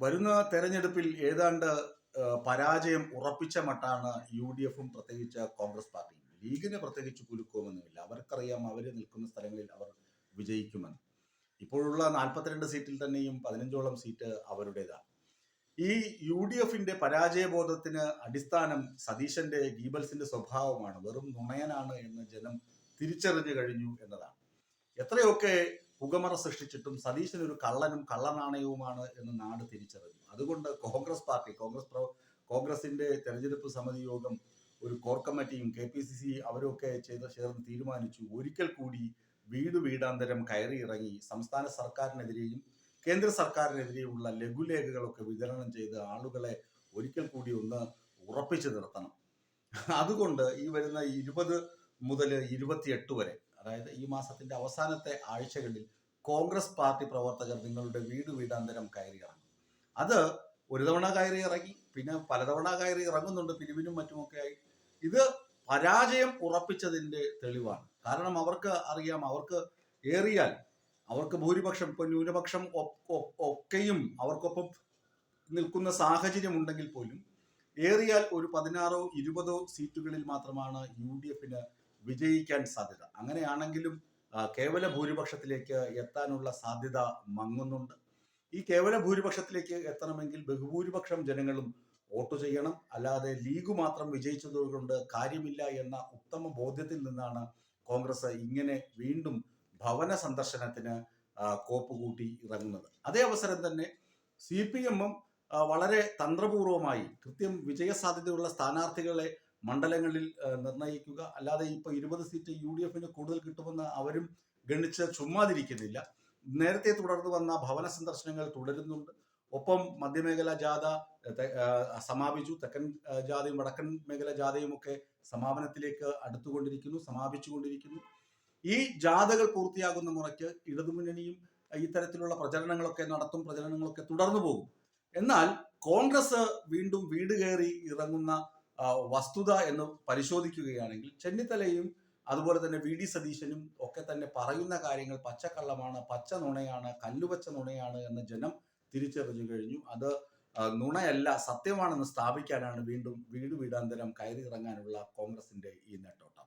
വരുന്ന തെരഞ്ഞെടുപ്പിൽ ഏതാണ്ട് പരാജയം ഉറപ്പിച്ച മട്ടാണ് UDFും പ്രത്യേകിച്ച് കോൺഗ്രസ് പാർട്ടിയും. ലീഗിന് പ്രത്യേകിച്ച് കുലുക്കമൊന്നുമില്ല. അവർക്കറിയാം അവർ നിൽക്കുന്ന സ്ഥലങ്ങളിൽ അവർ വിജയിക്കുമെന്ന്. ഇപ്പോഴുള്ള 42 സീറ്റിൽ തന്നെയും 15ഓളം സീറ്റ് അവരുടേതാണ്. ഈ UDFിന്റെ പരാജയബോധത്തിന് അടിസ്ഥാനം സതീശന്റെ ഗീബൽസിന്റെ സ്വഭാവമാണ്. വെറും നുണയനാണ് എന്ന് ജനം തിരിച്ചറിഞ്ഞു കഴിഞ്ഞു എന്നതാണ്. എത്രയൊക്കെ പുകമറ സൃഷ്ടിച്ചിട്ടും സതീശൻ ഒരു കള്ളനും കള്ളനാണയവുമാണ് എന്ന് നാട് തിരിച്ചറിഞ്ഞു. അതുകൊണ്ട് കോൺഗ്രസിന്റെ തെരഞ്ഞെടുപ്പ് സമിതി യോഗം, ഒരു കോർ കമ്മിറ്റിയും KPCC അവരൊക്കെ ചേർന്ന് തീരുമാനിച്ചു, ഒരിക്കൽ കൂടി വീടാന്തരം കയറി ഇറങ്ങി സംസ്ഥാന സർക്കാരിനെതിരെയും കേന്ദ്ര സർക്കാരിനെതിരെയുള്ള ലഘുലേഖകളൊക്കെ വിതരണം ചെയ്ത് ആളുകളെ ഒരിക്കൽ കൂടി ഒന്ന് ഉറപ്പിച്ചു നിർത്തണം. അതുകൊണ്ട് ഈ വരുന്ന 20 മുതൽ 28 വരെ, അതായത് ഈ മാസത്തിന്റെ അവസാനത്തെ ആഴ്ചകളിൽ കോൺഗ്രസ് പാർട്ടി പ്രവർത്തകർ നിങ്ങളുടെ വീടാന്തരം കയറി ഇറങ്ങും. അത് ഒരു തവണ കയറി ഇറങ്ങി, പിന്നെ പലതവണ കയറി ഇറങ്ങുന്നുണ്ട്, പിരിവിനും മറ്റുമൊക്കെ ആയി. ഇത് പരാജയം ഉറപ്പിച്ചതിന്റെ തെളിവാണ്. കാരണം അവർക്ക് അറിയാം, അവർക്ക് ഭൂരിപക്ഷം, ഇപ്പൊ ന്യൂനപക്ഷം ഒക്കെയും അവർക്കൊപ്പം നിൽക്കുന്ന സാഹചര്യം ഉണ്ടെങ്കിൽ പോലും ഏറിയാൽ ഒരു 16 20 സീറ്റുകളിൽ മാത്രമാണ് UDFിന് വിജയിക്കാൻ സാധ്യത. അങ്ങനെയാണെങ്കിലും കേവല ഭൂരിപക്ഷത്തിലേക്ക് എത്താനുള്ള സാധ്യത മങ്ങുന്നുണ്ട്. ഈ കേവല ഭൂരിപക്ഷത്തിലേക്ക് എത്തണമെങ്കിൽ ബഹുഭൂരിപക്ഷം ജനങ്ങളും വോട്ട് ചെയ്യണം. അല്ലാതെ ലീഗ് മാത്രം വിജയിച്ചതുകൊണ്ട് കാര്യമില്ല എന്ന ഉത്തമ ബോധ്യത്തിൽ നിന്നാണ് കോൺഗ്രസ് ഇങ്ങനെ വീണ്ടും ഭവന സന്ദർശനത്തിന് കോപ്പുകൂട്ടി ഇറങ്ങുന്നത്. അതേ അവസരം തന്നെ CPMും വളരെ തന്ത്രപൂർവമായി കൃത്യം വിജയസാധ്യതയുള്ള സ്ഥാനാർത്ഥികളെ മണ്ഡലങ്ങളിൽ നിർണയിക്കുക, അല്ലാതെ ഇപ്പൊ 20 സീറ്റ് UDFിന് കൂടുതൽ കിട്ടുമെന്ന് അവരും ഗണിച്ച് ചുമ്മാതിരിക്കുന്നില്ല. നേരത്തെ തുടർന്നു വന്ന ഭവന സന്ദർശനങ്ങൾ തുടരുന്നുണ്ട്. ഒപ്പം മധ്യമേഖല ജാഥ സമാപിച്ചു. തെക്കൻ ജാഥയും വടക്കൻ മേഖല ജാഥയും ഒക്കെ സമാപനത്തിലേക്ക് സമാപിച്ചുകൊണ്ടിരിക്കുന്നു. ഈ ജാഥകൾ പൂർത്തിയാകുന്ന മുറയ്ക്ക് ഇടതുമുന്നണിയും ഇത്തരത്തിലുള്ള പ്രചരണങ്ങളൊക്കെ തുടർന്നു പോകും. എന്നാൽ കോൺഗ്രസ് വീണ്ടും വീട് കയറി ഇറങ്ങുന്ന വസ്തുത എന്ന് പരിശോധിക്കുകയാണെങ്കിൽ ചെന്നിത്തലയും അതുപോലെ തന്നെ VD സതീശനും ഒക്കെ തന്നെ പറയുന്ന കാര്യങ്ങൾ പച്ചക്കള്ളമാണ്, പച്ച നുണയാണ്, കല്ലുപച്ച നുണയാണ് എന്ന് ജനം തിരിച്ചറിഞ്ഞു കഴിഞ്ഞു. അത് നുണയല്ല, സത്യമാണെന്ന് സ്ഥാപിക്കാനാണ് വീണ്ടും വീടാന്തരം കയറി ഇറങ്ങാനുള്ള കോൺഗ്രസിന്റെ ഈ നെട്ടോട്ടം.